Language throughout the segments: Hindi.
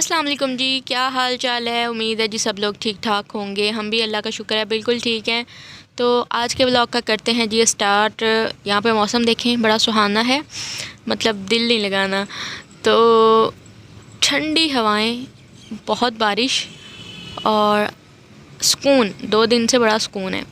अस्सलाम वालेकुम जी, क्या हाल चाल है। उम्मीद है जी सब लोग ठीक ठाक होंगे। हम भी अल्लाह का शुक्र है बिल्कुल ठीक हैं। तो आज के व्लॉग का करते हैं जी स्टार्ट। यहाँ पे मौसम देखें, बड़ा सुहाना है, मतलब दिल नहीं लगाना। तो ठंडी हवाएं, बहुत बारिश और सुकून, 2 दिन से बड़ा सुकून है।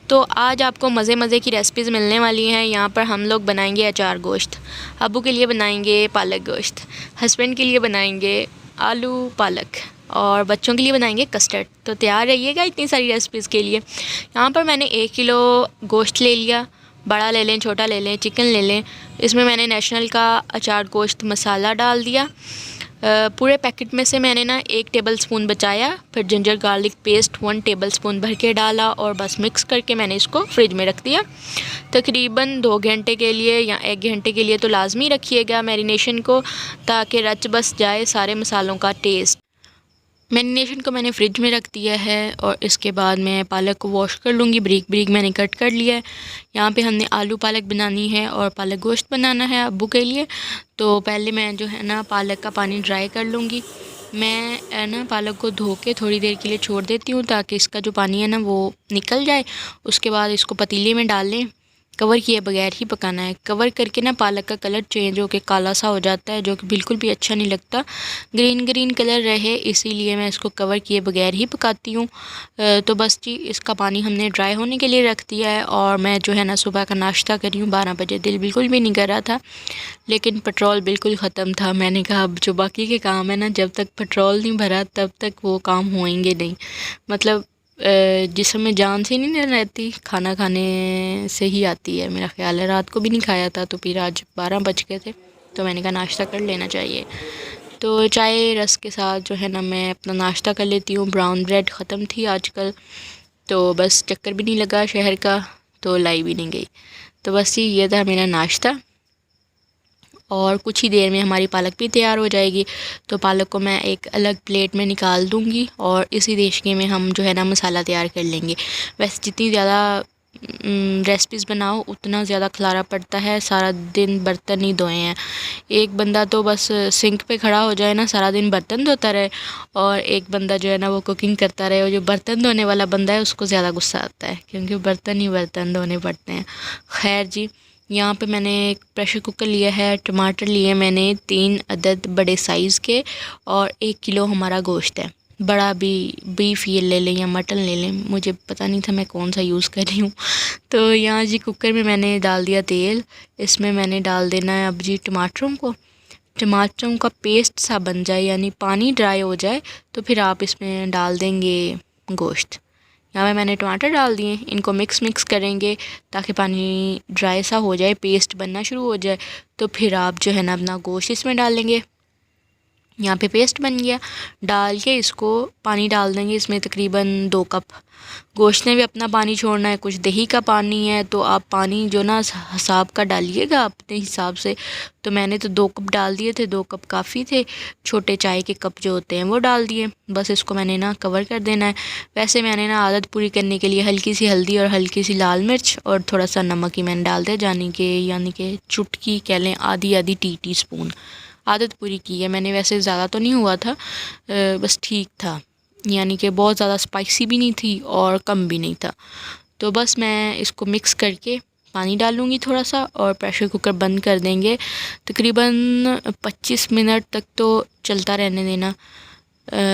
तो आज आपको मज़े मज़े की रेसिपीज़ मिलने वाली हैं। यहाँ पर हम लोग बनाएंगे अचार गोश्त, अब्बू के लिए बनाएंगे पालक गोश्त, हस्बैंड के लिए बनाएंगे आलू पालक और बच्चों के लिए बनाएंगे कस्टर्ड। तो तैयार रहिएगा इतनी सारी रेसिपीज़ के लिए। यहाँ पर मैंने 1 किलो गोश्त ले लिया, बड़ा ले लें छोटा ले लें, चिकन ले लें। इसमें मैंने नेशनल का अचार गोश्त मसाला डाल दिया। पूरे पैकेट में से मैंने ना 1 टेबलस्पून बचाया, फिर जिंजर गार्लिक पेस्ट 1 टेबलस्पून भर के डाला और बस मिक्स करके मैंने इसको फ्रिज में रख दिया तकरीबन 2 घंटे के लिए या 1 घंटे के लिए। तो लाजमी रखिएगा मैरिनेशन को, ताकि रच बस जाए सारे मसालों का टेस्ट। मैरिनेशन को मैंने फ्रिज में रख दिया है और इसके बाद मैं पालक को वॉश कर लूँगी। बारीक बारीक मैंने कट कर लिया है। यहाँ पे हमने आलू पालक बनानी है और पालक गोश्त बनाना है अब्बू के लिए। तो पहले मैं जो है ना पालक का पानी ड्राई कर लूँगी। मैं ना पालक को धो के थोड़ी देर के लिए छोड़ देती हूँ ताकि इसका जो पानी है ना वो निकल जाए। उसके बाद इसको पतीले में डाल लें, कवर किए बगैर ही पकाना है। कवर करके ना पालक का कलर चेंज होकर काला सा हो जाता है, जो कि बिल्कुल भी अच्छा नहीं लगता। ग्रीन ग्रीन कलर रहे इसीलिए मैं इसको कवर किए बगैर ही पकाती हूँ। तो बस जी इसका पानी हमने ड्राई होने के लिए रख दिया है और मैं जो है ना सुबह का नाश्ता कर रही हूँ 12 बजे। दिल बिल्कुल भी नहीं कर रहा था, लेकिन पेट्रोल बिल्कुल ख़त्म था। मैंने कहा अब जो बाकी के काम है ना, जब तक पेट्रोल नहीं भरा तब तक वो काम होएंगे नहीं। मतलब जिसम में जान सी नहीं रहती, खाना खाने से ही आती है मेरा ख्याल है। रात को भी नहीं खाया था तो फिर आज 12 बज गए थे, तो मैंने कहा नाश्ता कर लेना चाहिए। तो चाय रस के साथ जो है ना मैं अपना नाश्ता कर लेती हूँ। ब्राउन ब्रेड ख़त्म थी आजकल, तो बस चक्कर भी नहीं लगा शहर का, तो लाई भी नहीं गई। तो बस ये था मेरा नाश्ता और कुछ ही देर में हमारी पालक भी तैयार हो जाएगी। तो पालक को मैं एक अलग प्लेट में निकाल दूँगी और इसी देशके में हम जो है ना मसाला तैयार कर लेंगे। वैसे जितनी ज़्यादा रेसिपीज़ बनाओ उतना ज़्यादा खलारा पड़ता है, सारा दिन बर्तन नहीं धोए हैं। एक बंदा तो बस सिंक पे खड़ा हो जाए ना, सारा दिन बर्तन धोता रहे, और एक बंदा जो है ना वो कुकिंग करता रहे। और जो बर्तन धोने वाला बंदा है उसको ज़्यादा गुस्सा आता है, क्योंकि बर्तन ही बर्तन धोने पड़ते हैं। खैर जी, यहाँ पे मैंने एक प्रेशर कुकर लिया है। टमाटर लिए मैंने 3 अदद बड़े साइज़ के, और 1 किलो हमारा गोश्त है। बड़ा भी बीफ ये ले लें या मटन ले लें, मुझे पता नहीं था मैं कौन सा यूज़ कर रही हूँ। तो यहाँ जी कुकर में मैंने डाल दिया तेल। इसमें मैंने डाल देना है अब जी टमाटरों को। टमाटरों का पेस्ट सा बन जाए, यानी पानी ड्राई हो जाए, तो फिर आप इसमें डाल देंगे गोश्त। यहाँ पे मैंने टमाटर डाल दिए, इनको मिक्स करेंगे ताकि पानी ड्राई सा हो जाए, पेस्ट बनना शुरू हो जाए। तो फिर आप जो है ना अपना गोश्त इसमें डाल लेंगे। यहाँ पे पेस्ट बन गया, डाल के इसको पानी डाल देंगे इसमें तकरीबन 2 कप। गोश्त ने भी अपना पानी छोड़ना है, कुछ दही का पानी है, तो आप पानी जो ना हिसाब का डालिएगा अपने हिसाब से। तो मैंने तो 2 कप डाल दिए थे, 2 कप काफ़ी थे। छोटे चाय के कप जो होते हैं वो डाल दिए। बस इसको मैंने ना कवर कर देना है। वैसे मैंने ना आदत पूरी करने के लिए हल्की सी हल्दी और हल्की सी लाल मिर्च और थोड़ा सा नमक ही मैंने डाल दिया, यानी कि चुटकी कह लें, आधी आधी टी स्पून। आदत पूरी की है मैंने। वैसे ज़्यादा तो नहीं हुआ था, बस ठीक था, यानी कि बहुत ज़्यादा स्पाइसी भी नहीं थी और कम भी नहीं था। तो बस मैं इसको मिक्स करके पानी डालूँगी थोड़ा सा और प्रेशर कुकर बंद कर देंगे। तकरीबन 25 मिनट तक तो चलता रहने देना।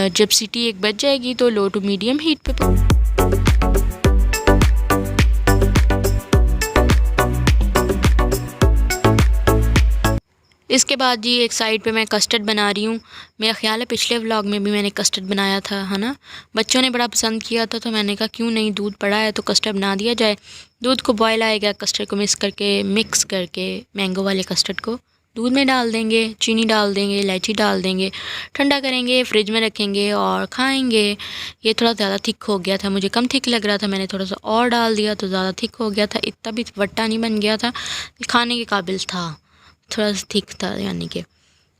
जब सीटी 1 बज जाएगी तो लो टू मीडियम हीट पे इसके बाद जी एक साइड पे मैं कस्टर्ड बना रही हूँ। मेरा ख्याल है पिछले व्लॉग में भी मैंने कस्टर्ड बनाया था, है ना। बच्चों ने बड़ा पसंद किया था, तो मैंने कहा क्यों नहीं, दूध पड़ा है तो कस्टर्ड बना दिया जाए। दूध को बॉयल आएगा, कस्टर्ड को मिक्स करके मैंगो वाले कस्टर्ड को दूध में डाल देंगे, चीनी डाल देंगे, इलायची डाल देंगे, ठंडा करेंगे, फ्रिज में रखेंगे और खाएंगे। ये थोड़ा ज़्यादा थिक हो गया था, मुझे कम थिक लग रहा था, मैंने थोड़ा सा और डाल दिया तो ज़्यादा थिक हो गया था। इतना भी वट्टा नहीं बन गया था, खाने के काबिल था, थोड़ा सा थिक था यानी कि।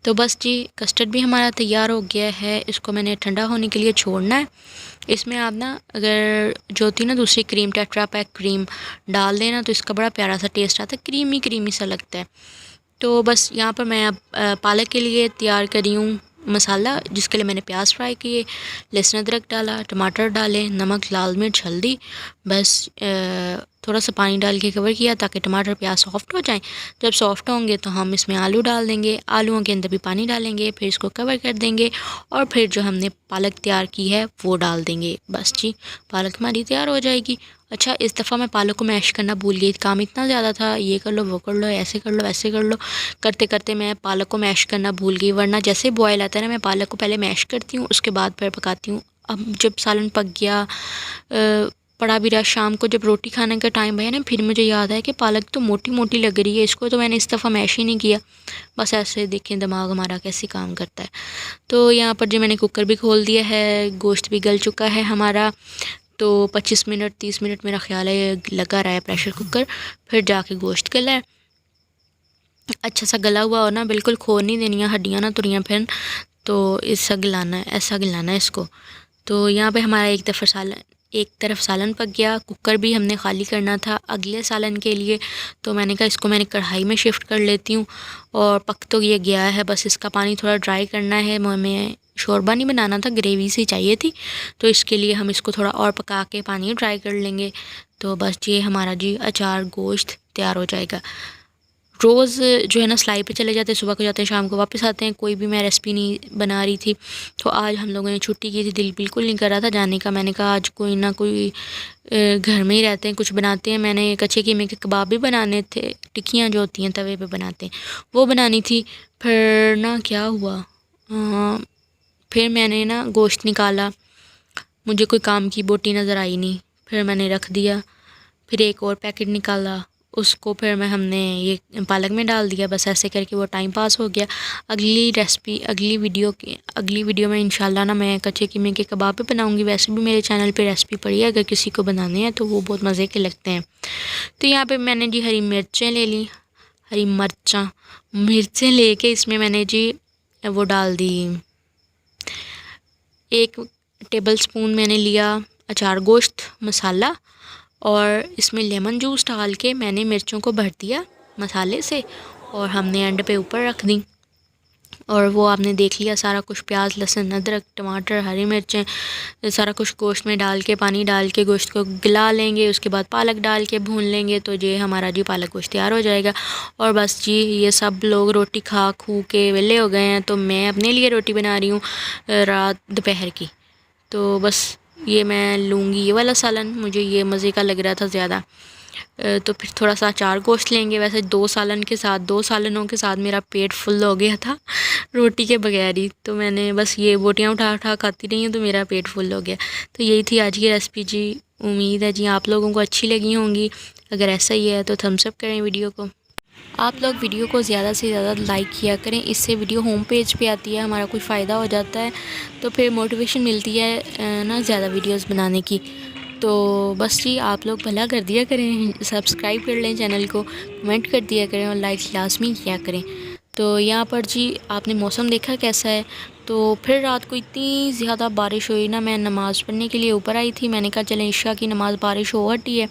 तो बस जी कस्टर्ड भी हमारा तैयार हो गया है। इसको मैंने ठंडा होने के लिए छोड़ना है। इसमें आप ना अगर जो होती है ना दूसरी क्रीम, टेट्रा पैक क्रीम डाल देना तो इसका बड़ा प्यारा सा टेस्ट आता है, क्रीमी सा लगता है। तो बस यहाँ पर मैं अब पालक के लिए तैयार कर रही हूँ मसाला जिसके लिए मैंने प्याज फ्राई किए, लहसुन अदरक डाला, टमाटर डाले, नमक, लाल मिर्च, हल्दी, बस थोड़ा सा पानी डाल के कवर किया ताकि टमाटर प्याज सॉफ्ट हो जाएं। जब सॉफ्ट होंगे तो हम इसमें आलू डाल देंगे, आलूओं के अंदर भी पानी डालेंगे, फिर इसको कवर कर देंगे और फिर जो हमने पालक तैयार की है वो डाल देंगे। बस जी, पालक हमारी तैयार हो जाएगी। अच्छा, इस दफ़ा मैं पालक को मैश करना भूल गई, काम इतना ज़्यादा था, ये कर लो, वो कर लो, ऐसे कर लो, वैसे कर लो, करते करते मैं पालक को मैश करना भूल गई। वरना जैसे बॉयल आता है ना, मैं पालक को पहले मैश करती हूँ, उसके बाद फिर पकाती हूँ। अब जब सालन पक गया, पड़ा भी रहा, शाम को जब रोटी खाने का टाइम आया ना, फिर मुझे याद आया कि पालक तो मोटी मोटी लग रही है, इसको तो मैंने इस दफ़ा मैश ही नहीं किया। बस ऐसे देखें दिमाग हमारा कैसे काम करता है। तो यहाँ पर जो मैंने कुकर भी खोल दिया है, गोश्त भी गल चुका है हमारा। तो 25 मिनट 30 मिनट मेरा ख्याल है लगा रहा है प्रेशर कुकर, फिर जाके गोश्त गला है। अच्छा सा गला हुआ हो ना, बिल्कुल खो नहीं देनी है, हड्डियाँ ना तुरियाँ फिर, तो ऐसा गलाना है, ऐसा गलाना है इसको। तो यहाँ पे हमारा एक तरफ सालन पक गया, कुकर भी हमने खाली करना था अगले सालन के लिए। तो मैंने कहा इसको मैंने कढ़ाई में शिफ्ट कर लेती हूँ, और पक तो ये गया है, बस इसका पानी थोड़ा ड्राई करना है। हमें शोरबा नहीं बनाना था, ग्रेवी सी चाहिए थी, तो इसके लिए हम इसको थोड़ा और पका के पानी ड्राई कर लेंगे। तो बस ये हमारा जी अचार गोश्त तैयार हो जाएगा। रोज़ जो है ना सिलाई पे चले जाते हैं, सुबह को जाते हैं, शाम को वापस आते हैं, कोई भी मैं रेसिपी नहीं बना रही थी। तो आज हम लोगों ने छुट्टी की थी, दिल बिल्कुल नहीं कर रहा था जाने का। मैंने कहा आज कोई ना कोई घर में ही रहते हैं, कुछ बनाते हैं। मैंने कच्चे कीमे के कबाब भी बनाने थे, टिक्कियाँ जो होती हैं तवे पे बनाते हैं, वो बनानी थी। फिर ना क्या हुआ, फिर मैंने ना गोश्त निकाला, मुझे कोई काम की बोटी नज़र आई नहीं, फिर मैंने रख दिया। फिर एक और पैकेट निकाला, उसको फिर हमने ये पालक में डाल दिया। बस ऐसे करके वो टाइम पास हो गया। अगली वीडियो में इंशाल्लाह ना मैं कच्चे कीमे के कबाब भी बनाऊंगी। वैसे भी मेरे चैनल पे रेसिपी पड़ी है, अगर किसी को बनाने हैं तो वो बहुत मज़े के लगते हैं। तो यहाँ पे मैंने जी हरी मिर्चें ले ली, हरी मिर्चें लेके इसमें मैंने जी वो डाल दी, 1 टेबल स्पून मैंने लिया अचार गोश्त मसाला, और इसमें लेमन जूस डाल के मैंने मिर्चों को भर दिया मसाले से, और हमने एंड पे ऊपर रख दी। और वो आपने देख लिया सारा कुछ, प्याज, लहसुन, अदरक, टमाटर, हरी मिर्चें, सारा कुछ गोश्त में डाल के, पानी डाल के गोश्त को गला लेंगे। उसके बाद पालक डाल के भून लेंगे, तो ये हमारा जी पालक गोश्त तैयार हो जाएगा। और बस जी, ये सब लोग रोटी खा खू के वेले हो गए हैं, तो मैं अपने लिए रोटी बना रही हूँ रात दोपहर की। तो बस ये मैं लूँगी ये वाला सालन, मुझे ये मज़े का लग रहा था ज़्यादा। तो फिर थोड़ा सा अचार गोश्त लेंगे। वैसे 2 सालनों के साथ मेरा पेट फुल हो गया था रोटी के बगैर ही, तो मैंने बस ये बोटियाँ उठा उठा खाती रही हूँ, तो मेरा पेट फुल हो गया। तो यही थी आज की रेसिपी जी। उम्मीद है जी आप लोगों को अच्छी लगी होंगी। अगर ऐसा ही है तो थम्स अप करें वीडियो को। आप लोग वीडियो को ज़्यादा से ज़्यादा लाइक किया करें, इससे वीडियो होम पेज पे आती है, हमारा कोई फ़ायदा हो जाता है, तो फिर मोटिवेशन मिलती है ना ज़्यादा वीडियोस बनाने की। तो बस जी, आप लोग भला कर दिया करें, सब्सक्राइब कर लें चैनल को, कमेंट कर दिया करें और लाइक लाजमी किया करें। तो यहाँ पर जी आपने मौसम देखा कैसा है। तो फिर रात को इतनी ज़्यादा बारिश हुई ना, मैं नमाज़ पढ़ने के लिए ऊपर आई थी। मैंने कहा चलें इशा की नमाज़, बारिश हो हटी है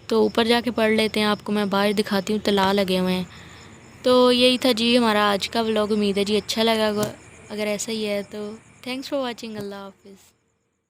तो ऊपर जाके पढ़ लेते हैं। आपको मैं बाहर दिखाती हूँ, तला लगे हुए हैं। तो यही था जी हमारा आज का व्लॉग। उम्मीद है जी अच्छा लगा, अगर ऐसा ही है तो थैंक्स फॉर वॉचिंग। अल्लाह हाफिज़।